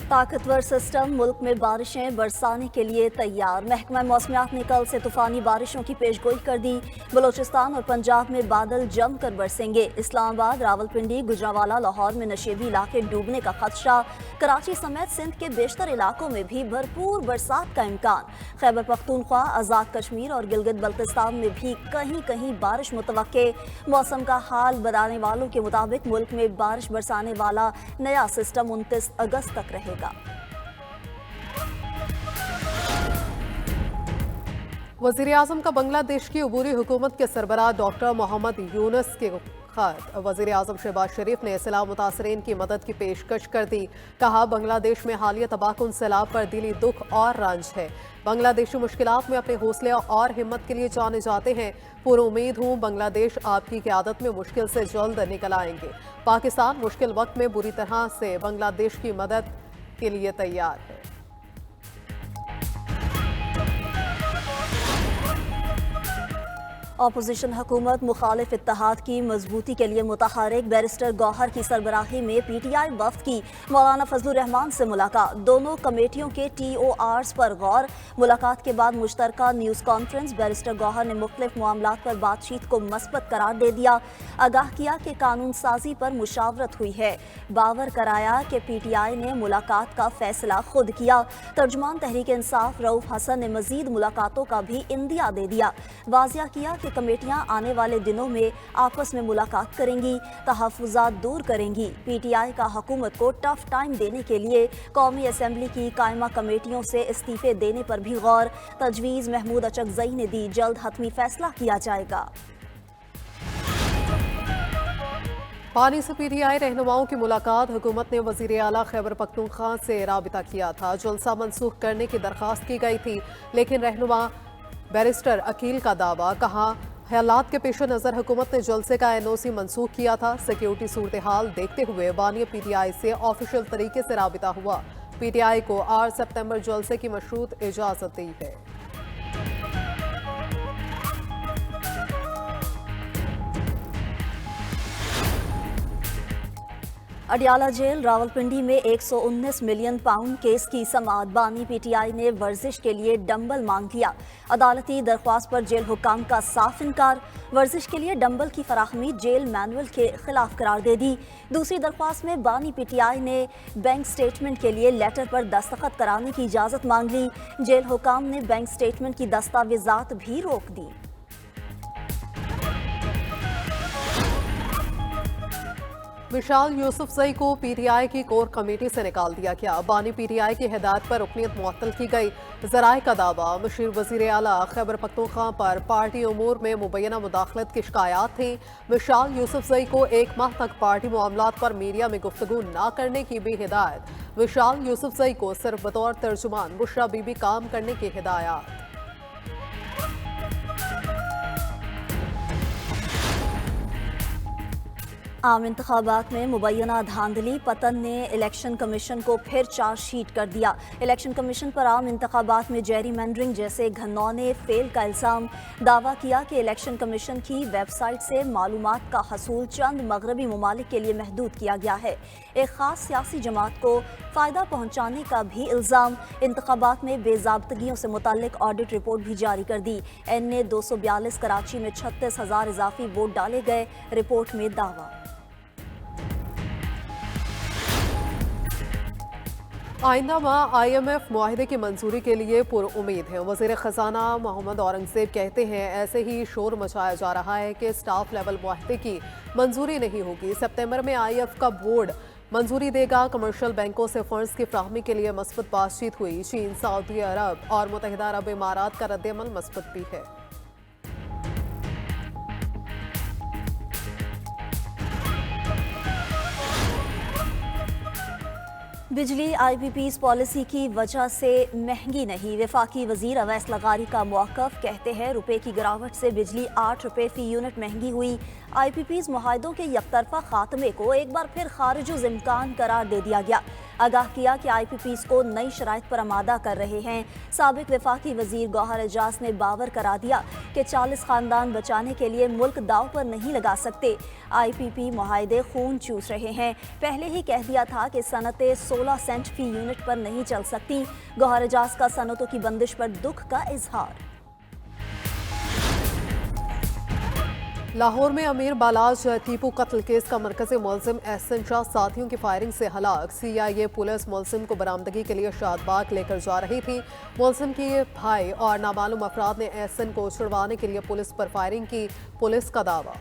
ताकतवर सिस्टम मुल्क में बारिशें बरसाने के लिए तैयार। महकमा मौसमियात ने कल से तूफानी बारिशों की पेशगोई कर दी। बलोचिस्तान और पंजाब में बादल जमकर बरसेंगे। इस्लामाबाद, रावलपिंडी, गुजरांवाला, लाहौर में नशेबी इलाके डूबने का खदशा। कराची समेत सिंध के बेशतर इलाकों में भी भरपूर बरसात का इम्कान। खैबर पख्तूनख्वा, आज़ाद कश्मीर और गिलगित बल्तिस्तान में भी कहीं कहीं बारिश मुतवक्के। मौसम का हाल बताने वालों के मुताबिक मुल्क में बारिश बरसाने वाला नया सिस्टम 29 अगस्त तक रहेगा। वज़ीर-ए-आज़म का बांग्लादेश की अबूरी हुकूमत के सरबराह डॉक्टर मोहम्मद यूनुस के खत। वज़ीर-ए-आज़म शहबाज शरीफ ने सैलाब मुतासरीन की मदद की पेशकश कर दी। कहा, बांग्लादेश में हालिया तबाहकुन सैलाब पर दिली दुख और रंज है। बांग्लादेशी मुश्किलात में अपने हौसले और हिम्मत के लिए जाने जाते हैं। पूरी उम्मीद हूँ बांग्लादेश आपकी क़यादत में मुश्किल से जल्द निकल आएंगे। पाकिस्तान मुश्किल वक्त में बुरी तरह से बांग्लादेश की मदद के लिए तैयार है। अपोजिशन हुकूमत मुखालिफ इत्तेहाद की मजबूती के लिए मुतहरिक। बैरिस्टर गौहर की सरबराही में PTI वफ्द की मौलाना फजलुर रहमान से मुलाकात। दोनों कमेटियों के TORs पर गौर। मुलाकात के बाद मुश्तरका न्यूज़ कॉन्फ्रेंस। बैरिस्टर गौहर ने मुख्तलिफ मामलात पर बातचीत को मस्बत करार दे दिया। आगाह किया कि कानून साजी पर मुशावरत हुई है। बावर कराया कि PTI ने मुलाकात का फैसला खुद किया। तर्जुमान तहरीक इंसाफ रऊफ हसन ने मजीद मुलाकातों का भी इंदिया दे दिया। वाजिया किया कि कमेटियां आने वाले दिनों में आपस में मुलाकात करेंगी, तहफ़्फ़ुज़ात दूर करेंगी। PTI का हुकूमत को टफ टाइम देने के लिए कौमी असम्बली की कायमा कमेटियों से इस्तीफे देने पर भी गौर। तजवीज़ महमूद अचकज़ई ने दी, जल्द हतमी फैसला किया जाएगा। पानी से PTI रहनुमाओं की मुलाकात। हुकूमत ने वज़ीर आला खैबर पख्तूनख्वा से राबिता किया था। जलसा मनसूख करने की दरख्वास्त की गई थी, लेकिन रहनुमा बैरिस्टर अकील का दावा। कहा, हालात के पेश नज़र हुकूमत ने जलसे का NOC मनसूख किया था। सिक्योरिटी सूरत हाल देखते हुए बानी PTI से ऑफिशियल तरीके से राबिता हुआ। PTI को 8 सितंबर जलसे की मशरूत इजाज़त दी है। अडियाला जेल रावलपिंडी में 119 मिलियन पाउंड केस की समाअत। बानी PTI ने वर्जिश के लिए डंबल मांग लिया। अदालती दरख्वास्त पर जेल हुकाम का साफ इनकार। वर्जिश के लिए डंबल की फराहमी जेल मैनुअल के खिलाफ करार दे दी। दूसरी दरख्वास्त में बानी PTI ने बैंक स्टेटमेंट के लिए लेटर पर दस्तखत कराने की इजाज़त मांग ली। जेल हुकाम ने बैंक स्टेटमेंट की दस्तावेजात भी रोक दी। विशाल यूसुफजई को PTI की कोर कमेटी से निकाल दिया गया। बानी PTI की हिदायत पर रुकनीत मुअत्तल की गई। ज़राए का दावा, मुशीर वज़ीर आला खैबर पख्तूनख्वा पर पार्टी उमूर में मुबैना मुदाखलत की शिकायत थी। विशाल यूसुफजई को 1 माह तक पार्टी मामलात पर मीडिया में गुफ्तगू न करने की भी हिदायत। विशाल यूसुफजई को सिर्फ बतौर तर्जुमान बुशरा बीबी काम करने की हिदायत। आम इंतखाबात में मुबैना धांधली। पतन ने इलेक्शन कमीशन को फिर चार्जशीट कर दिया। इलेक्शन कमीशन पर आम इंतखाबात में जेरीमैंडरिंग जैसे घनौने फेल का इल्ज़ाम। दावा किया कि इलेक्शन कमीशन की वेबसाइट से मालूमात का हसूल चंद मगरबी ममालिक के लिए महदूद किया गया है। एक ख़ास सियासी जमात को फ़ायदा पहुँचाने का भी इल्ज़ाम। इंतखाबात में बेज़ाब्तगियों से मुताल्लिक ऑडिट रिपोर्ट भी जारी कर दी। NA 242 कराची में 36,000 इजाफी वोट डाले गए। रिपोर्ट में दावा। आइंदा माह IMF मुआहिदे की मंजूरी के लिए पुरउम्मीद है। वज़ीर ख़जाना मोहम्मद औरंगज़ेब कहते हैं, ऐसे ही शोर मचाया जा रहा है कि स्टाफ लेवल मुआहिदे की मंजूरी नहीं होगी। सितंबर में IF का बोर्ड मंजूरी देगा। कमर्शियल बैंकों से फंड्स की फ्राहमी के लिए मस्बत बातचीत हुई। चीन, सऊदी अरब और मुत्तहिदा अरब इमारात का रद्द-ए-अमल मस्बत भी है। बिजली IPPs पॉलिसी की वजह से महंगी नहीं। वफाकी वजीर अवैस लगारी का मौक़िफ़, कहते हैं रुपए की गिरावट से बिजली 8 रुपए फ़ी यूनिट महंगी हुई। IPPs मुआहिदों के यकतरफा खात्मे को एक बार फिर खारिजुल इम्कान करार दे दिया गया। आगाह किया कि IPPs को नई शराइत पर आमादा कर रहे हैं। साबिक वफाकी वजीर गौहर एजाज ने बावर करा दिया कि 40 खानदान बचाने के लिए मुल्क दाव पर नहीं लगा सकते। IPP मुआहदे खून चूस रहे हैं। पहले ही कह दिया था कि सनतें 16 सेंट फी यूनिट पर नहीं चल सकती। गौहर एजाज का सनतों की बंदिश पर दुख का इजहार। लाहौर में अमीर बालाज टीपू कत्ल केस का मरकजी मुलजिम एहसन शाह साथियों की फायरिंग से हलाक। CIA पुलिस मुलजिम को बरामदगी के लिए शादबाग लेकर जा रही थी। मुलजिम के भाई और नामालूम अफराद ने एहसन को छुड़वाने के लिए पुलिस पर फायरिंग की। पुलिस का दावा।